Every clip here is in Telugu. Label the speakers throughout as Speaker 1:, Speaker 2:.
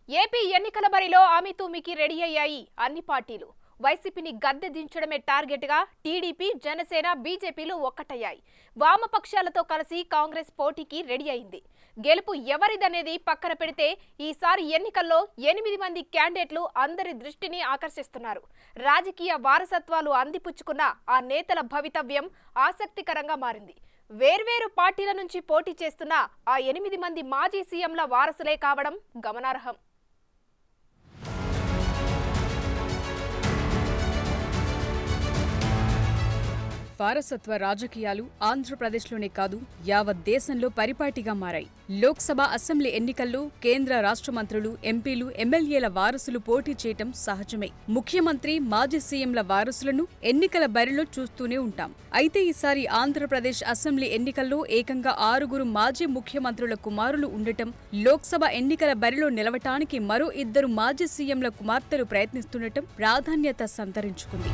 Speaker 1: ఏపీ ఎన్నికల బరిలో ఆమితూమికి రెడీ అయ్యాయి అన్ని పార్టీలు. వైసీపీని గద్దె దించడమే టార్గెట్ గా టీడీపీ, జనసేన, బీజేపీలు ఒక్కటయ్యాయి. వామపక్షాలతో కలిసి కాంగ్రెస్ పోటీకి రెడీ అయింది. గెలుపు ఎవరిదనేది పక్కన పెడితే ఈసారి ఎన్నికల్లో 8 మంది క్యాండిడేట్లు అందరి దృష్టిని ఆకర్షిస్తున్నారు. రాజకీయ వారసత్వాలు అందిపుచ్చుకున్న ఆ నేతల భవితవ్యం ఆసక్తికరంగా మారింది. వేర్వేరు పార్టీల నుంచి పోటీ చేస్తున్న ఆ 8 మంది మాజీ సీఎంల వారసులే కావడం గమనార్హం.
Speaker 2: వారసత్వ రాజకీయాలు ఆంధ్రప్రదేశ్లోనే కాదు యావత్ దేశంలో పరిపాటిగా మారాయి. లోక్సభ, అసెంబ్లీ ఎన్నికల్లో కేంద్ర రాష్ట్ర మంత్రులు, ఎంపీలు, ఎమ్మెల్యేల వారసులు పోటీ చేయటం సహజమే. ముఖ్యమంత్రి, మాజీ సీఎంల వారసులను ఎన్నికల బరిలో చూస్తూనే ఉంటాం. అయితే ఈసారి ఆంధ్రప్రదేశ్ అసెంబ్లీ ఎన్నికల్లో ఏకంగా 6 మాజీ ముఖ్యమంత్రుల కుమారులు ఉండటం, లోక్సభ ఎన్నికల బరిలో నిలవటానికి మరో 2 మాజీ సీఎంల కుమార్తెలు ప్రయత్నిస్తుండటం ప్రాధాన్యత సంతరించుకుంది.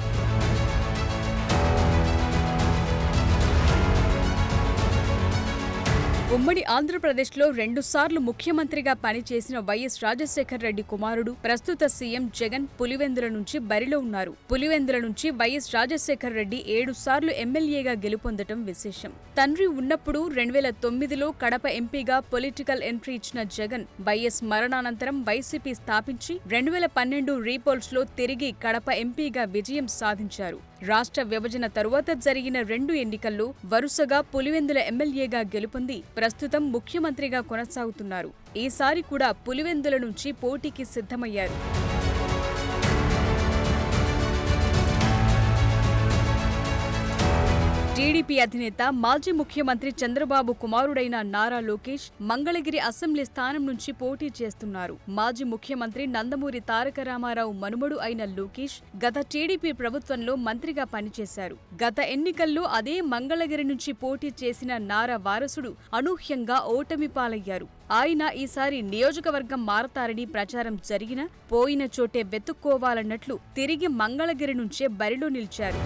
Speaker 2: ఉమ్మడి ఆంధ్రప్రదేశ్లో 2 సార్లు ముఖ్యమంత్రిగా పనిచేసిన వైఎస్ రాజశేఖర రెడ్డి కుమారుడు, ప్రస్తుత సీఎం జగన్ పులివెందుల నుంచి బరిలో ఉన్నారు. పులివెందుల నుంచి వైఎస్ రాజశేఖర రెడ్డి 7 సార్లు ఎమ్మెల్యేగా గెలుపొందటం విశేషం. తండ్రి ఉన్నప్పుడు 2009లో కడప ఎంపీగా పొలిటికల్ ఎంట్రీ ఇచ్చిన జగన్, వైఎస్ మరణానంతరం వైసీపీ స్థాపించి 2012 రీపోల్స్ లో తిరిగి కడప ఎంపీగా విజయం సాధించారు. రాష్ట్ర విభజన తరువాత జరిగిన 2 ఎన్నికల్లో వరుసగా పులివెందుల ఎమ్మెల్యేగా గెలుపొంది ప్రస్తుతం ముఖ్యమంత్రిగా కొనసాగుతున్నారు. ఈసారి కూడా పులివెందుల నుంచి పోటీకి సిద్ధమయ్యారు. టీడీపీ అధినేత, మాజీ ముఖ్యమంత్రి చంద్రబాబు కుమారుడైన నారా లోకేష్ మంగళగిరి అసెంబ్లీ స్థానం నుంచి పోటీ చేస్తున్నారు. మాజీ ముఖ్యమంత్రి నందమూరి తారక రామారావు మనుమడు అయిన లోకేష్ గత టీడీపీ ప్రభుత్వంలో మంత్రిగా పనిచేశారు. గత ఎన్నికల్లో అదే మంగళగిరి నుంచి పోటీ చేసిన నారా వారసుడు అనూహ్యంగా ఓటమి పాలయ్యారు. ఆయన ఈసారి నియోజకవర్గం మారతారని ప్రచారం జరిగినా పోయిన చోటే వెతుక్కోవాలన్నట్లు తిరిగి మంగళగిరి నుంచే బరిలో నిలిచారు.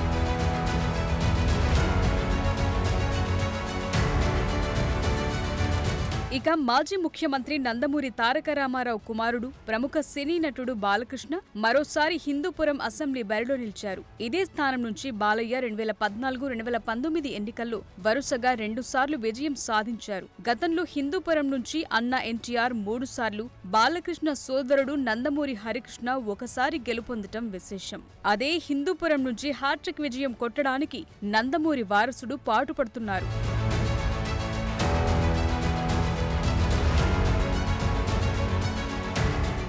Speaker 2: ఇక మాజీ ముఖ్యమంత్రి నందమూరి తారక రామారావు కుమారుడు, ప్రముఖ సినీ నటుడు బాలకృష్ణ మరోసారి హిందూపురం అసెంబ్లీ బరిలో నిలిచారు. ఇదే స్థానం నుంచి బాలయ్య 2014, 2019 ఎన్నికల్లో వరుసగా 2 సార్లు విజయం సాధించారు. గతంలో హిందూపురం నుంచి అన్న ఎన్టీఆర్ 3 సార్లు, బాలకృష్ణ సోదరుడు నందమూరి హరికృష్ణ 1 సారి గెలుపొందటం విశేషం. అదే హిందూపురం నుంచి హ్యాట్రిక్ విజయం కొట్టడానికి నందమూరి వారసుడు పాటుపడుతున్నారు.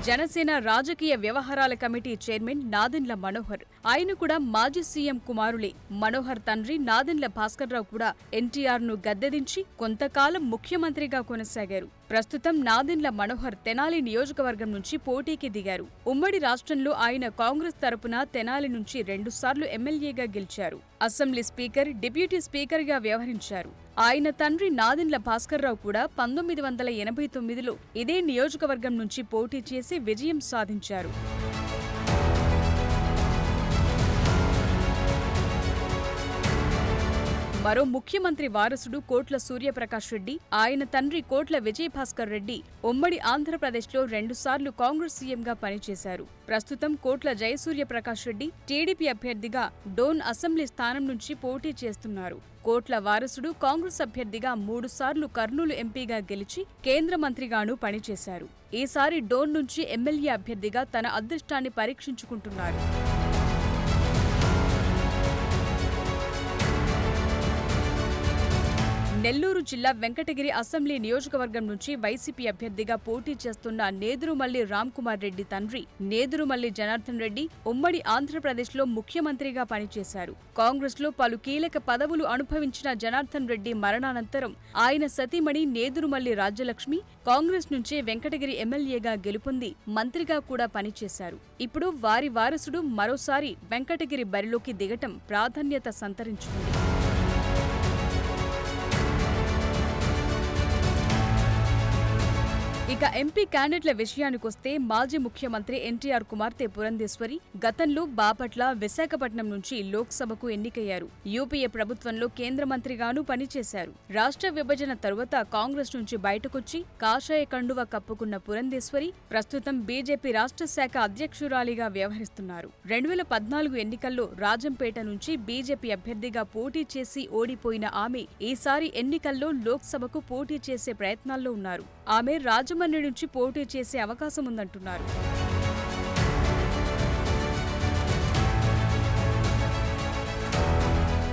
Speaker 2: జనసేన రాజకీయ వ్యవహారాల కమిటీ చైర్మన్ నాదెండ్ల మనోహర్. ఆయన కూడా మాజీ సీఎం కుమారులే. మనోహర్ తండ్రి నాదెండ్ల భాస్కర్రావు కూడా ఎన్టీఆర్ను గద్దెదించి కొంతకాలం ముఖ్యమంత్రిగా కొనసాగారు. ప్రస్తుతం నాదెండ్ల మనోహర్ తెనాలి నియోజకవర్గం నుంచి పోటీకి దిగారు. ఉమ్మడి రాష్ట్రంలో ఆయన కాంగ్రెస్ తరపున తెనాలి నుంచి 2 సార్లు ఎమ్మెల్యేగా గెలిచారు. అసెంబ్లీ స్పీకర్, డిప్యూటీ స్పీకర్గా వ్యవహరించారు. ఆయన తండ్రి నాదెండ్ల భాస్కర్రావు కూడా 1989లో ఇదే నియోజకవర్గం నుంచి పోటీ చేసి విజయం సాధించారు. మరో ముఖ్యమంత్రి వారసుడు కోట్ల సూర్యప్రకాష్ రెడ్డి, ఆయన తండ్రి కోట్ల విజయభాస్కర్ రెడ్డి ఉమ్మడి ఆంధ్రప్రదేశ్లో 2 సార్లు కాంగ్రెస్ సీఎంగా పనిచేశారు. ప్రస్తుతం కోట్ల జయసూర్యప్రకాష్ రెడ్డి టీడీపీ అభ్యర్థిగా డోన్ అసెంబ్లీ స్థానం నుంచి పోటీ చేస్తున్నారు. కోట్ల వారసుడు కాంగ్రెస్ అభ్యర్థిగా 3 సార్లు కర్నూలు ఎంపీగా గెలిచి కేంద్ర మంత్రిగానూ పనిచేశారు. ఈసారి డోన్ నుంచి ఎమ్మెల్యే అభ్యర్థిగా తన అదృష్టాన్ని పరీక్షించుకుంటున్నారు. నెల్లూరు జిల్లా వెంకటగిరి అసెంబ్లీ నియోజకవర్గం నుంచి వైసీపీ అభ్యర్థిగా పోటీ చేస్తున్న నేదురుమల్లి రామ్కుమార్ రెడ్డి తండ్రి నేదురుమల్లి జనార్దన్ రెడ్డి ఉమ్మడి ఆంధ్రప్రదేశ్లో ముఖ్యమంత్రిగా పనిచేశారు. కాంగ్రెస్లో పలు కీలక పదవులు అనుభవించిన జనార్దన్ రెడ్డి మరణానంతరం ఆయన సతీమణి నేదురుమల్లి రాజ్యలక్ష్మి కాంగ్రెస్ నుంచే వెంకటగిరి ఎమ్మెల్యేగా గెలుపొంది మంత్రిగా కూడా పనిచేశారు. ఇప్పుడు వారి వారసుడు మరోసారి వెంకటగిరి బరిలోకి దిగటం ప్రాధాన్యత సంతరించుకుంది. ఇక ఎంపీ క్యాండిడేట్ల విషయానికొస్తే మాజీ ముఖ్యమంత్రి ఎన్టీఆర్ కుమార్తె పురంధేశ్వరి గతంలో బాపట్ల, విశాఖపట్నం నుంచి లోక్సభకు ఎన్నికయ్యారు. యూపీఏ ప్రభుత్వంలో కేంద్ర మంత్రిగానూ పనిచేశారు. రాష్ట్ర విభజన తరువాత కాంగ్రెస్ నుంచి బయటకొచ్చి కాషాయ కండువా కప్పుకున్న పురంధేశ్వరి ప్రస్తుతం బీజేపీ రాష్ట్ర శాఖ అధ్యక్షురాలిగా వ్యవహరిస్తున్నారు. 2014 ఎన్నికల్లో రాజంపేట నుంచి బీజేపీ అభ్యర్థిగా పోటీ చేసి ఓడిపోయిన ఆమె ఈసారి ఎన్నికల్లో లోక్సభకు పోటీ చేసే ప్రయత్నాల్లో ఉన్నారు. ఆమె రాజమండ్రి నుంచి పోటీ చేసే అవకాశం ఉందంటున్నారు.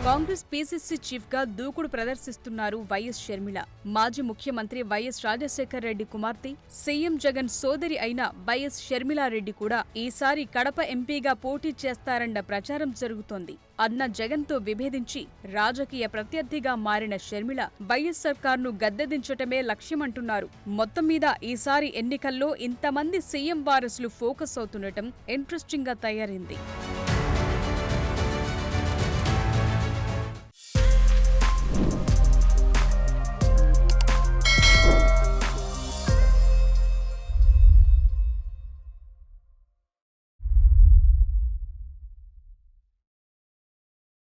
Speaker 2: కాంగ్రెస్ పీసీసీ చీఫ్ గా దూకుడు ప్రదర్శిస్తున్నారు వైఎస్ షర్మిల. మాజీ ముఖ్యమంత్రి వైఎస్ రాజశేఖర్ రెడ్డి కుమార్తె, సీఎం జగన్ సోదరి అయిన వైఎస్ షర్మిలారెడ్డి కూడా ఈసారి కడప ఎంపీగా పోటీ చేస్తారన్న ప్రచారం జరుగుతోంది. అన్న జగన్తో విభేదించి రాజకీయ ప్రత్యర్థిగా మారిన షర్మిల వైఎస్ సర్కార్ను గద్దెదించటమే లక్ష్యమంటున్నారు. మొత్తం మీద ఈసారి ఎన్నికల్లో ఇంతమంది సీఎం వారసులు ఫోకస్ అవుతుండటం ఇంట్రెస్టింగ్ గా తయారైంది.